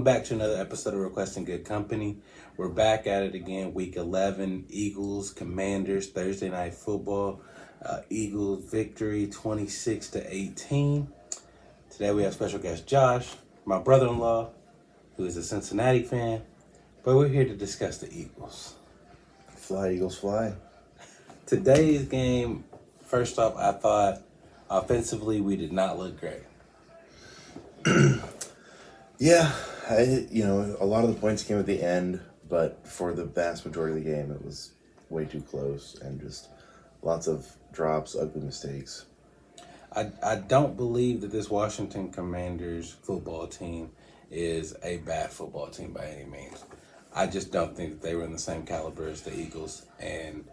Welcome back to another episode of Requesting Good Company. We're back at it again, week 11, Eagles, Commanders, Thursday Night Football. Eagles victory 26-18. Today we have special guest Josh, my brother-in-law, who is a Cincinnati fan. But we're here to discuss the Eagles. Fly, Eagles, fly. Today's game, first off, I thought offensively we did not look great. Yeah, a lot of the points came at the end, but for the vast majority of the game, it was way too close and just lots of drops, ugly mistakes. I don't believe that this Washington Commanders football team is a bad football team by any means. I just don't think that they were in the same caliber as the Eagles. And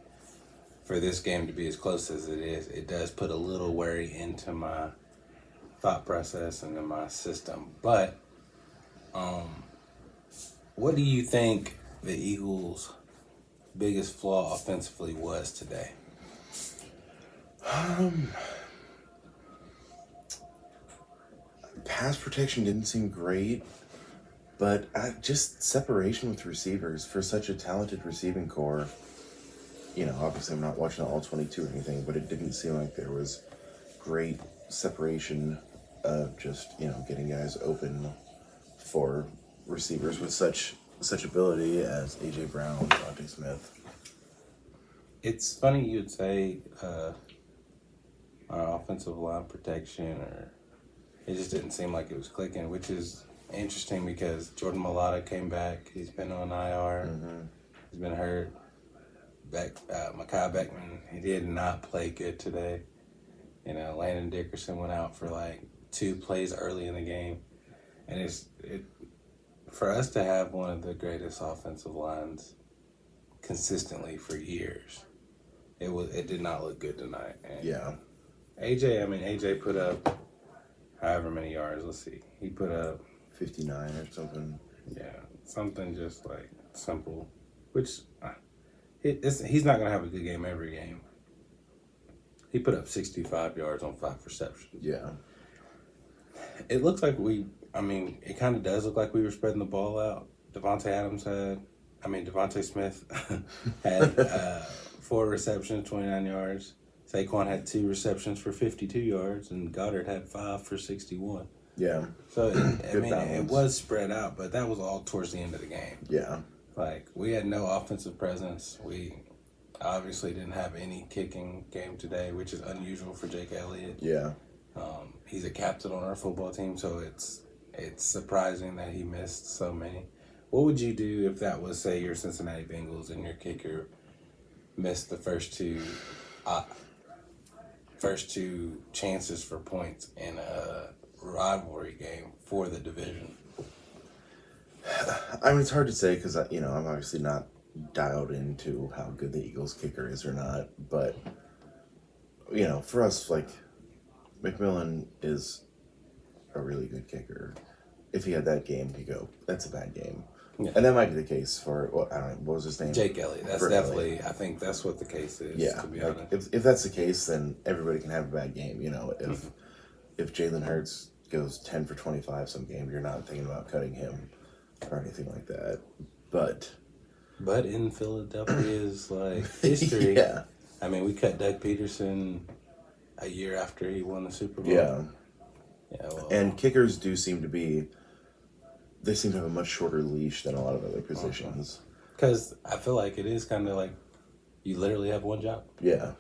for this game to be as close as it is, it does put a little worry into my thought process and in my system. But what do you think the Eagles' biggest flaw offensively was today? Pass protection didn't seem great, but just separation with receivers for such a talented receiving core. Obviously I'm not watching all 22 or anything, but it didn't seem like there was great separation of just, getting guys open for receivers with such ability as A.J. Brown, Devontae Smith. It's funny you'd say our offensive line protection, or it just didn't seem like it was clicking, which is interesting because Jordan Mailata came back. He's been on IR. Mm-hmm. He's been hurt. Mekhi Becton, he did not play good today. Landon Dickerson went out for like 2 plays early in the game. And for us to have one of the greatest offensive lines consistently for years, it did not look good tonight. And yeah. AJ put up however many yards. Let's see. He put up 59 or something. Yeah, something just like simple, which he's not going to have a good game every game. He put up 65 yards on 5 receptions. Yeah. It looks like it kind of does look like we were spreading the ball out. Devontae Smith had 4 receptions, 29 yards. Saquon had 2 receptions for 52 yards, and Goddard had 5 for 61. Yeah. So, it was spread out, but that was all towards the end of the game. Yeah. Like, we had no offensive presence. We obviously didn't have any kicking game today, which is unusual for Jake Elliott. Yeah. He's a captain on our football team, so it's surprising that he missed so many. What would you do if that was, say, your Cincinnati Bengals and your kicker missed the first two chances for points in a rivalry game for the division? It's hard to say because, I'm obviously not dialed into how good the Eagles kicker is or not. But, for us, like, McMillan is a really good kicker. If he had that game, you go, that's a bad game. Yeah. And that might be the case for, I don't know, what was his name? Jake Elliott. That's definitely, Elliott. I think that's what the case is, yeah, to be honest. If that's the case, then everybody can have a bad game. If Jalen Hurts goes 10 for 25 some game, you're not thinking about cutting him or anything like that. But in Philadelphia's, history, yeah. We cut Doug Peterson a year after he won the Super Bowl. Yeah. Yeah, well, and kickers do seem to have a much shorter leash than a lot of other positions. Because I feel like it is kind of like you literally have one job. Yeah.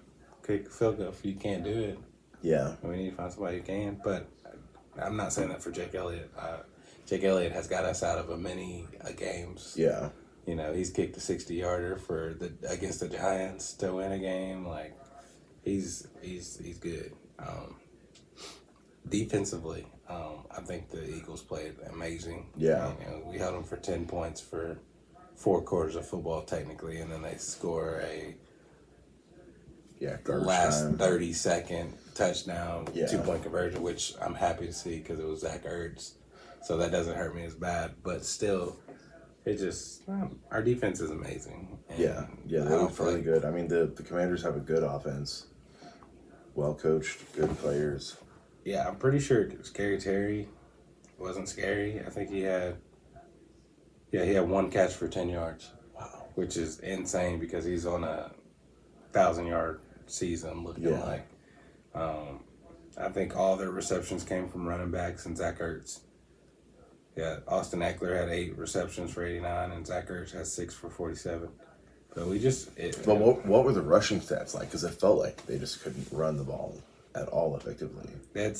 Kick a field goal. If you can't do it, yeah, we need to find somebody who can. But I'm not saying that for Jake Elliott. Jake Elliott has got us out of many games. Yeah. He's kicked a 60-yarder against the Giants to win a game. Like, he's good. Defensively, I think the Eagles played amazing. Yeah. We held them for 10 points for 4 quarters of football, technically, and then they score a last 30-second touchdown, 2-point conversion, which I'm happy to see because it was Zach Ertz. So that doesn't hurt me as bad. But still, our defense is amazing. And they look really good. The Commanders have a good offense. Well coached, good players. Yeah, I'm pretty sure Scary Terry wasn't scary. I think he had Yeah, he had one catch for 10 yards, Wow. which is insane because he's on a 1,000-yard season looking Yeah. like. I think all their receptions came from running backs and Zach Ertz. Yeah, Austin Eckler had 8 receptions for 89, and Zach Ertz has 6 for 47. But But what were the rushing stats like? Because it felt like they just couldn't run the ball at all effectively. They had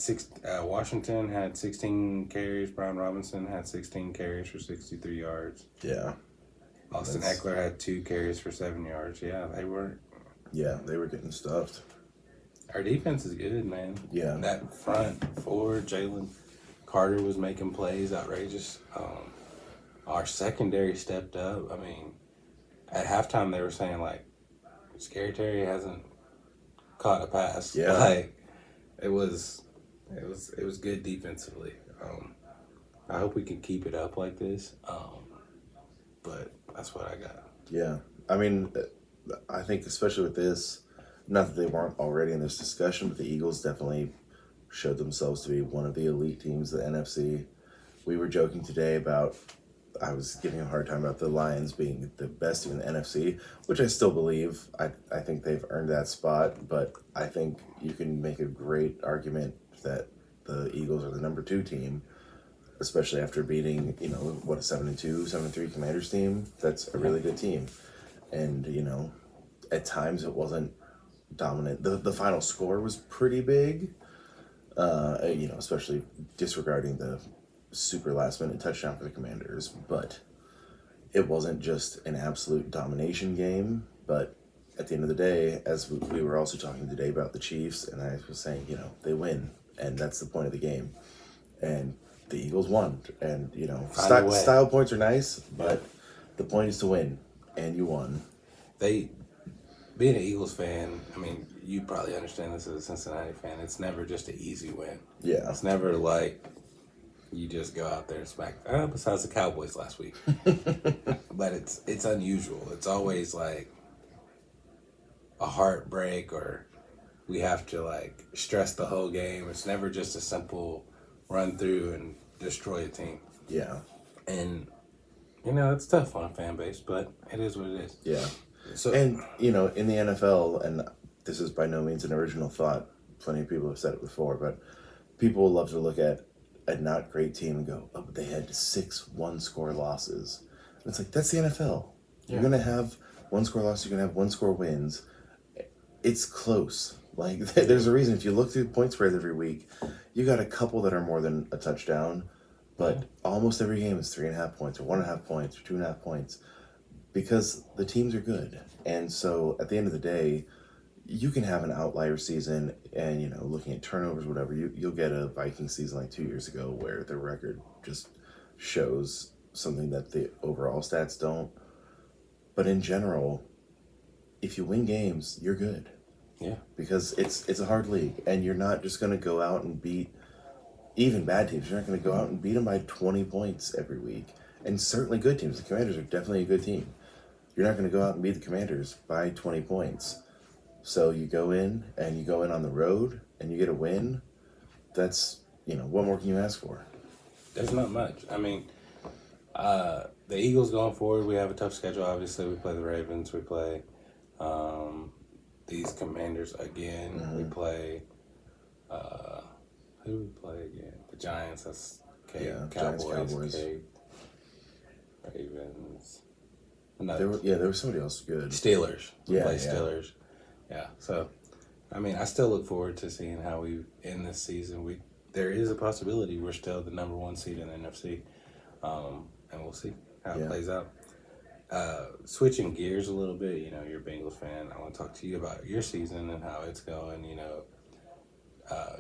Washington had 16 carries. Brian Robinson had 16 carries for 63 yards. Yeah. Austin Eckler had 2 carries for 7 yards. Yeah, they were. Yeah, they were getting stuffed. Our defense is good, man. Yeah. That front four, Jalen Carter was making plays outrageous. Our secondary stepped up. I mean, at halftime they were saying like, Scary Terry hasn't caught a pass. Yeah. Like, it was good defensively. I hope we can keep it up like this. But that's what I got. Yeah. I mean, I think especially with this, not that they weren't already in this discussion, but the Eagles definitely showed themselves to be one of the elite teams of the NFC. We were joking today about, I was giving a hard time about the Lions being the best team in the NFC, which I still believe. I think they've earned that spot, but I think you can make a great argument that the Eagles are the number 2 team, especially after beating, a 7-2, 7-3 Commanders team. That's a really good team. And, at times it wasn't dominant. The final score was pretty big, especially disregarding the super last minute touchdown for the Commanders, but it wasn't just an absolute domination game. But at the end of the day, as we were also talking today about the Chiefs, and I was saying, they win, and that's the point of the game. And the Eagles won, and style points are nice, but the point is to win, and you won. Being an Eagles fan, I mean, you probably understand this as a Cincinnati fan. It's never just an easy win. Yeah, it's never like you just go out there and smack. Besides the Cowboys last week, but it's unusual. It's always like a heartbreak, or we have to like stress the whole game. It's never just a simple run through and destroy a team. Yeah, and it's tough on a fan base, but it is what it is. Yeah. So, and, in the NFL, and this is by no means an original thought, plenty of people have said it before, but people will love to look at a not great team and go, oh, but they had 6 one-score losses. And it's like, that's the NFL. Yeah. You're going to have 1-score losses, you're going to have 1-score wins. It's close. Like, there's a reason. If you look through the point spreads every week, you got a couple that are more than a touchdown, but almost every game is 3.5 points, or 1.5 points, or 2.5 points. Because the teams are good. And so at the end of the day, you can have an outlier season and, looking at turnovers, whatever, you'll get a Viking season like 2 years ago where the record just shows something that the overall stats don't. But in general, if you win games, you're good. Yeah. Because it's a hard league, and you're not just going to go out and beat even bad teams. You're not going to go out and beat them by 20 points every week. And certainly good teams. The Commanders are definitely a good team. You're not going to go out and beat the Commanders by 20 points. So you go in on the road and you get a win. That's, what more can you ask for? There's not much. I mean, the Eagles going forward, we have a tough schedule. Obviously, we play the Ravens. We play these Commanders again. Mm-hmm. We play, who do we play again? The Giants. That's okay. Yeah, Cowboys. Giants, Cowboys. Okay. Ravens. No, there was somebody else good. Steelers. We play yeah. Steelers. Yeah. So, I mean, I still look forward to seeing how we end this season. There is a possibility we're still the number 1 seed in the NFC, and we'll see how it plays out. Switching gears a little bit, you're a Bengals fan. I want to talk to you about your season and how it's going.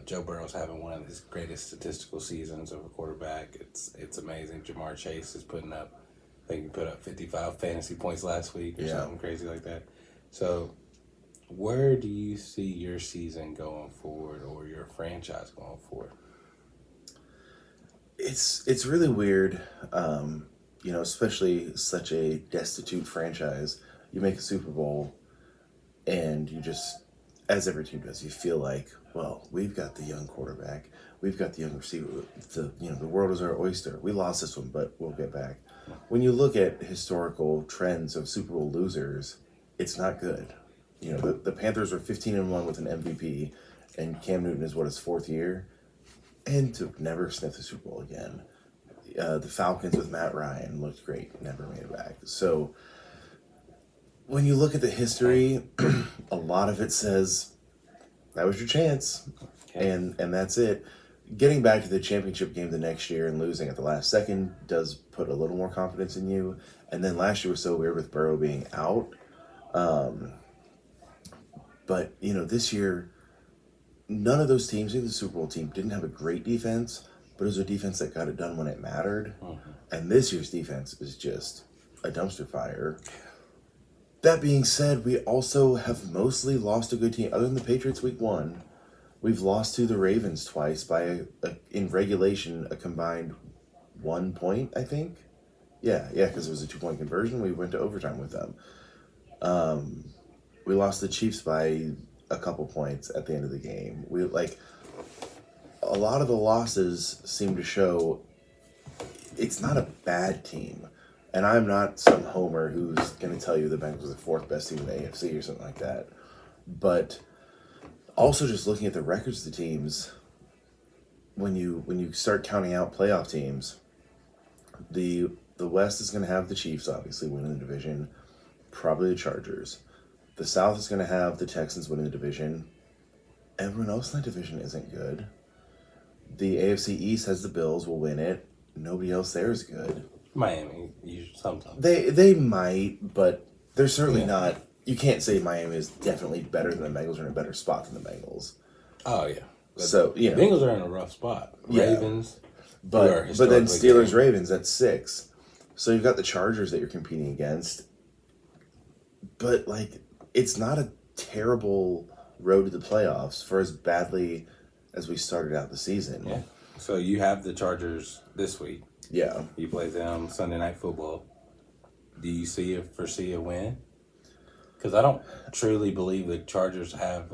Joe Burrow's having one of his greatest statistical seasons of a quarterback. It's amazing. Jamar Chase is putting up, I think he put up 55 fantasy points last week or something crazy like that. So, where do you see your season going forward, or your franchise going forward? It's really weird, especially such a destitute franchise. You make a Super Bowl, and you just, as every team does, you feel like, well, we've got the young quarterback, we've got the young receiver. The world is our oyster. We lost this one, but we'll get back. when you look at historical trends of Super Bowl losers, it's not good. You know, the Panthers are 15-1 with an MVP, and Cam Newton is his fourth year, and to never sniff the Super Bowl again. The Falcons with Matt Ryan looked great, never made it back. So when you look at the history, a lot of it says that was your chance, and that's it. Getting back to the championship game the next year and losing at the last second does put a little more confidence in you. And then last year was so weird with Burrow being out. But, you know, this year, none of those teams, even the Super Bowl team, didn't have a great defense, but it was a defense that got it done when it mattered. And this year's defense is just a dumpster fire. That being said, we also have mostly lost a good team. Other than the Patriots week 1, we've lost to the Ravens twice by, in regulation, a combined 1 point, I think. Yeah, because it was a 2-point conversion. We went to overtime with them. We lost the Chiefs by a couple points at the end of the game. A lot of the losses seem to show it's not a bad team. And I'm not some homer who's going to tell you the Bengals are the 4th best team in the AFC or something like that. But also just looking at the records of the teams, when you start counting out playoff teams, the West is going to have the Chiefs obviously winning the division, probably the Chargers. The South is going to have the Texans winning the division. Everyone else in that division isn't good. The AFC East has the Bills, will win it. Nobody else there is good. Miami, sometimes. They might, but they're certainly not. You can't say Miami is definitely better than the Bengals or in a better spot than the Bengals. Oh, yeah. So, you know. Bengals are in a rough spot. Ravens. But then Steelers, Ravens, that's 6. So you've got the Chargers that you're competing against. But, it's not a terrible road to the playoffs for as badly as we started out the season. Yeah. So you have the Chargers this week. Yeah. You play them Sunday Night Football. Do you foresee a win? Because I don't truly believe the Chargers have,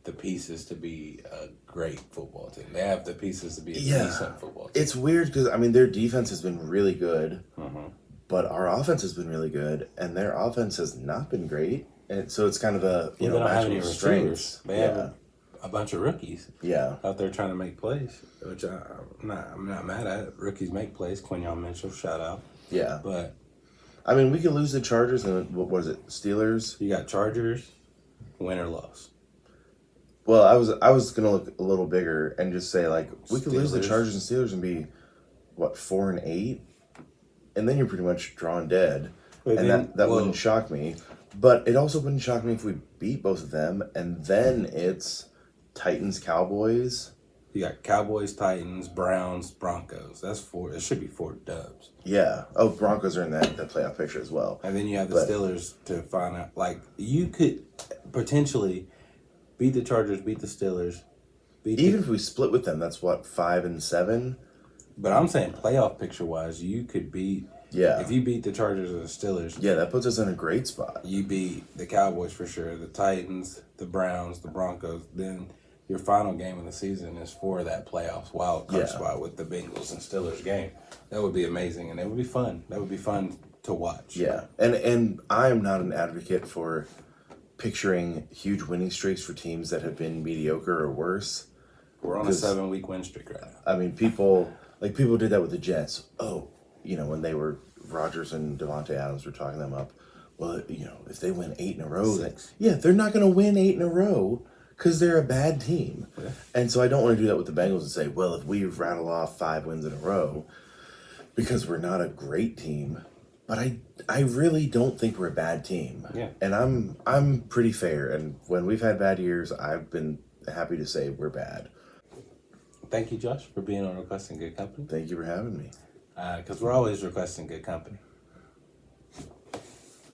the pieces to be a great football team. They have the pieces to be a decent football team. It's weird because, their defense has been really good, but our offense has been really good, and their offense has not been great. And so it's kind of a, they don't have any strengths. They have a bunch of rookies out there trying to make plays, which I'm not mad at. Rookies make plays. Quinyon Mitchell, shout out. Yeah. But we could lose the Chargers and what is it, Steelers? You got Chargers, win or loss. Well, I was gonna look a little bigger and just say we could lose the Chargers and Steelers and be 4-8, and then you're pretty much drawn dead, that wouldn't shock me. But it also wouldn't shock me if we beat both of them, and then it's Titans, Cowboys. You got Cowboys, Titans, Browns, Broncos. That's 4. It should be 4 dubs. Yeah. Oh, Broncos are in that playoff picture as well. And then you have the Steelers to find out. You could potentially beat the Chargers, beat the Steelers. Even if we split with them, that's 5-7. But I'm saying playoff picture-wise, you could beat... Yeah. If you beat the Chargers or the Steelers... Yeah, that puts us in a great spot. You beat the Cowboys for sure, the Titans, the Browns, the Broncos. Then your final game of the season is for that playoffs wild card spot with the Bengals and Steelers game. That would be amazing, and it would be fun. That would be fun to watch. Yeah, and I am not an advocate for picturing huge winning streaks for teams that have been mediocre or worse. We're on a 7-week win streak right now. People did that with the Jets. Oh, when they were Rodgers and Devontae Adams were talking them up. Well, if they win 8 in a row, they're not going to win 8 in a row because they're a bad team. Yeah. And so I don't want to do that with the Bengals and say, well, if we rattle off 5 wins in a row, because we're not a great team. But I really don't think we're a bad team. Yeah. And I'm pretty fair. And when we've had bad years, I've been happy to say we're bad. Thank you, Josh, for being on Requesting Good Company. Thank you for having me. Because we're always requesting good company.